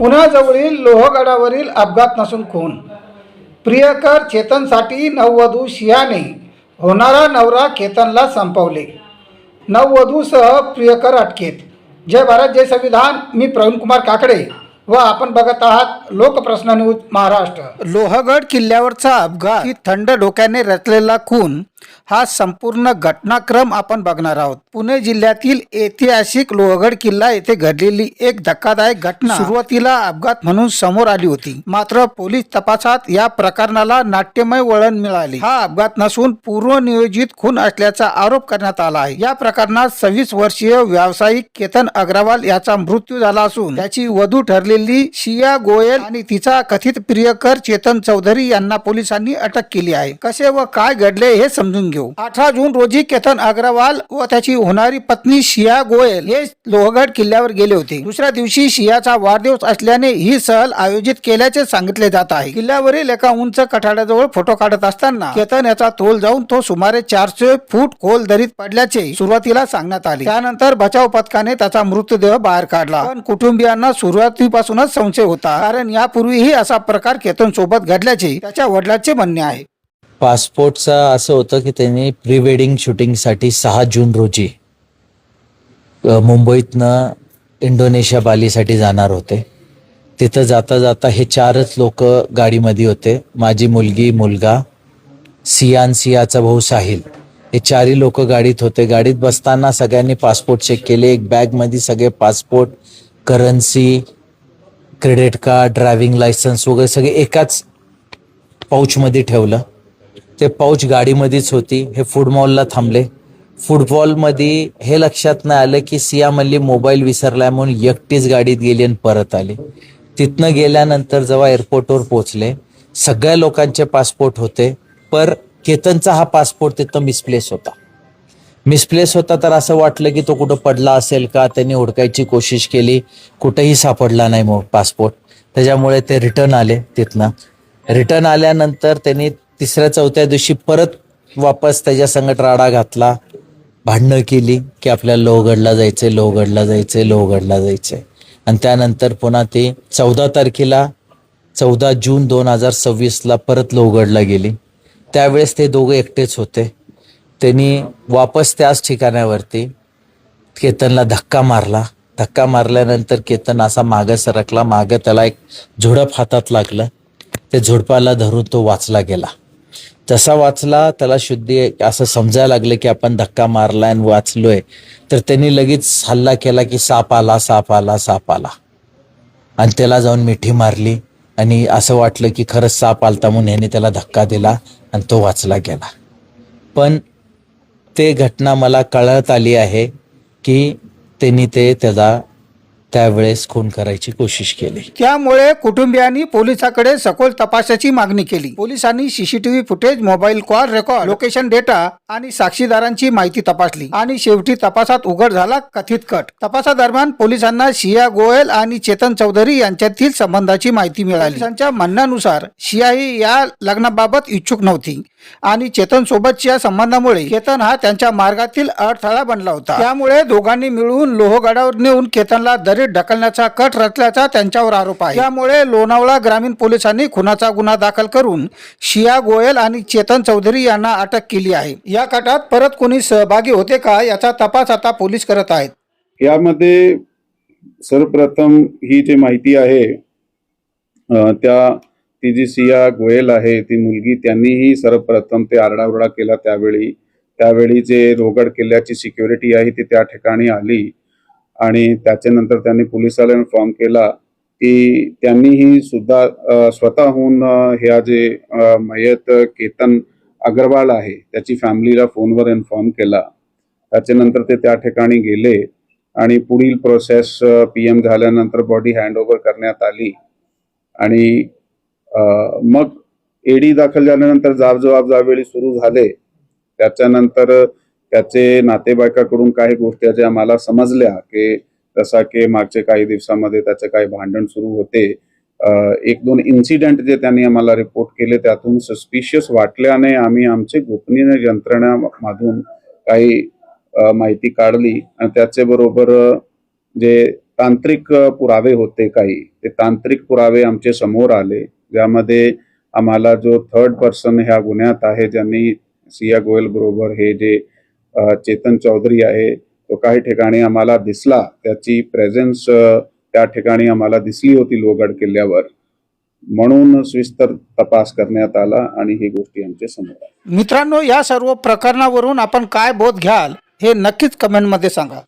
पुण्याजवळील लोहगडावरील अपघात नसून खून. प्रियकर चेतनसाठी नववधू शियाने होणारा नवरा केतनला संपवले. नववधूसह प्रियकर अटकेत. जय भारत जय संविधान. मी प्रवीण कुमार काकडे व आपण बघत आहात लोकप्रश्न न्यूज महाराष्ट्र. लोहगड किल्ल्यावरचा अपघात ही थंड डोक्याने रचलेला खून हा संपूर्ण घटनाक्रम आपण बघणार आहोत. पुणे जिल्ह्यातील ऐतिहासिक लोहगड किल्ला येथे घडलेली एक धक्कादायक घटना सुरुवातीला अपघात म्हणून समोर आली होती. मात्र पोलीस तपासात या प्रकरणाला नाट्यमय वळण मिळाले. हा अपघात नसून पूर्वनियोजित खून असल्याचा आरोप करण्यात आला आहे. या प्रकरणात 26 वर्षीय व्यावसायिक केतन अग्रवाल याचा मृत्यू झाला असून त्याची वधू ठरलेली शिया गोयल आणि तिचा कथित प्रियकर चेतन चौधरी यांना पोलिसांनी अटक केली आहे. कसे व काय घडले हे समजून घेऊ. 18 जून रोजी केतन अग्रवाल व त्याची होणारी पत्नी शिया गोयल हे लोहगड किल्ल्यावर गेले होते. दुसऱ्या दिवशी शियाचा वाढदिवस असल्याने ही सहल आयोजित केल्याचे सांगितले जात आहे. किल्ल्यावरील एका उंच कठाड्याजवळ फोटो काढत असताना केतन याचा तोल जाऊन तो सुमारे 400 फूट खोल दरीत पडल्याचे सुरुवातीला सांगण्यात आले. त्यानंतर बचाव पथकाने त्याचा मृतदेह बाहेर काढला. पण कुटुंबियांना सुरुवातीपासूनच संशय होता, कारण यापूर्वीही असा प्रकार केतन सोबत घडल्याचे त्याच्या वडिलांचे म्हणणे आहे. पासपोर्टचा असं होतं की त्यांनी प्री वेडिंग शूटिंगसाठी 6 जून रोजी मुंबईतनं इंडोनेशिया बालीसाठी जाणार होते. तिथं जाता जाता हे 4च लोक गाडीमध्ये होते. माझी मुलगी, मुलगा, सियाचा भाऊ साहिल, हे 4ही लोक गाडीत होते. गाडीत बसताना सगळ्यांनी पासपोर्ट चेक केले. एक बॅगमध्ये सगळे passport, currency, credit card, driving licence वगैरे सगळे एकाच पाऊचमध्ये ठेवलं. ते पाऊच गाडीमध्येच होती. हे फूड मॉलला थांबले. फूड मॉलमध्ये हे लक्षात नाही आलं की सिया मल्ली मोबाईल विसरलाय म्हणून एकटीच गाडीत गेली आणि परत आली. तिथनं गेल्यानंतर जेव्हा एअरपोर्टवर पोहोचले, सगळ्या लोकांचे पासपोर्ट होते, पर केतनचा हा पासपोर्ट तिथं मिसप्लेस होता. तर असं वाटलं की तो कुठं पडला असेल का. त्यांनी हुडकायची कोशिश केली, कुठेही सापडला नाही मग पासपोर्ट. त्याच्यामुळे ते रिटर्न आले. रिटर्न आल्यानंतर त्यांनी 3-4 दिवशी परत वापस त्याच्या संगत राडा घातला, भांडणं केली की आपल्याला लोहगडला जायचंय. आणि त्यानंतर पुन्हा ते 14 जून 2026 परत लोहगडला गेली. त्यावेळेस ते दोघं एकटेच होते. त्यांनी वापस त्याच ठिकाणावरती केतनला धक्का मारल्यानंतर केतन असा मागं सरकला. मागं त्याला एक झुडप हातात लागलं. ते झुडपाला धरून तो वाचला गेला. जसा वाचला त्याला शुद्धी असं समजायला लागलं की आपण धक्का मारलाय आणि वाचलोय. तर त्यांनी लगेच हल्ला केला की साप आला. आणि त्याला जाऊन मिठी मारली आणि असं वाटलं की खरंच साप आलता म्हणून ह्याने त्याला धक्का दिला आणि तो वाचला गेला. पण ते घटना मला कळत आली आहे की त्यांनी त्याचा त्यावेळेस खून करायची कोशिश केली. त्यामुळे कुटुंबियांनी पोलिसांकडे सखोल तपासाची मागणी केली. पोलिसांनी CCTV footage, mobile call record, location data आणि साक्षीदारांची माहिती तपासली आणि शेवटी तपासात उघड झाला कथित कट. तपासादरम्यान पोलिसांना शिया गोयल आणि चेतन चौधरी यांच्यातील संबंधाची माहिती मिळाली. पोलिसांच्या म्हणण्यानुसार शिया ही या लग्नाबाबत इच्छुक नव्हती आणि चेतन सोबतच्या संबंधामुळे केतन हा त्यांच्या मार्गातील अडथळा बनला होता. त्यामुळे दोघांनी मिळून लोहगडावर नेऊन केतनला दरीत ढकलण्याचा कट रचल्याचा त्यांच्यावर आरोप आहे. त्यामुळे लोणावळा ग्रामीण पोलिसांनी खुनाचा गुन्हा दाखल करून शिया गोयल आणि चेतन चौधरी यांना अटक केली आहे. या कटात परत कोणी सहभागी होते का याचा तपास आता पोलीस करत आहेत. यामध्ये सर्वप्रथम ही जी माहिती आहे ती जी सिया गोयल आहे, ती मुलगी, त्यांनीही सर्वप्रथम ते आरडाओरडा केला. त्यावेळी जे लोहगड किल्ल्याची सिक्युरिटी आहे ती त्या ठिकाणी आली आणि त्याच्यानंतर त्यांनी पोलिसाला इन्फॉर्म केला की त्यांनीही सुद्धा स्वतःहून ह्या जे मयत केतन अग्रवाल आहे त्याची फॅमिलीला फोनवर इन्फॉर्म केला. त्याच्यानंतर ते त्या ठिकाणी गेले आणि पुढील प्रोसेस PM झाल्यानंतर बॉडी हँडओव्हर करण्यात आली आणि मग एडी दाखल झाल्यानंतर जाब ज्यावेळी सुरू झाले त्याच्यानंतर त्याचे नातेवाईकाकडून काही गोष्टी ज्या आम्हाला समजल्या की जसा की मागच्या काही दिवसामध्ये त्याचे काही भांडण सुरू होते. 1-2 इन्सिडेंट जे त्यांनी आम्हाला रिपोर्ट केले त्यातून सस्पिशियस वाटल्याने आम्ही आमचे गोपनीय यंत्रणामधून काही माहिती काढली आणि त्याचे बरोबर जे तांत्रिक पुरावे होते काही, ते तांत्रिक पुरावे आमचे समोर आले, ज्यामध्ये आम्हाला जो थर्ड पर्सन ह्या गुन्ह्यात आहे, ज्यांनी सिया गोयल बरोबर हे जे चेतन चौधरी आहे, तो काही ठिकाणी आम्हाला दिसला, त्याची प्रेझेन्स त्या ठिकाणी आम्हाला दिसली होती लोहगड किल्ल्यावर, म्हणून सविस्तर तपास करण्यात आला आणि ही गोष्टी आमच्या समोर आल्या. मित्रांनो, या सर्व प्रकरणावरून आपण काय बोध घ्याल हे नक्कीच कमेंटमध्ये सांगा.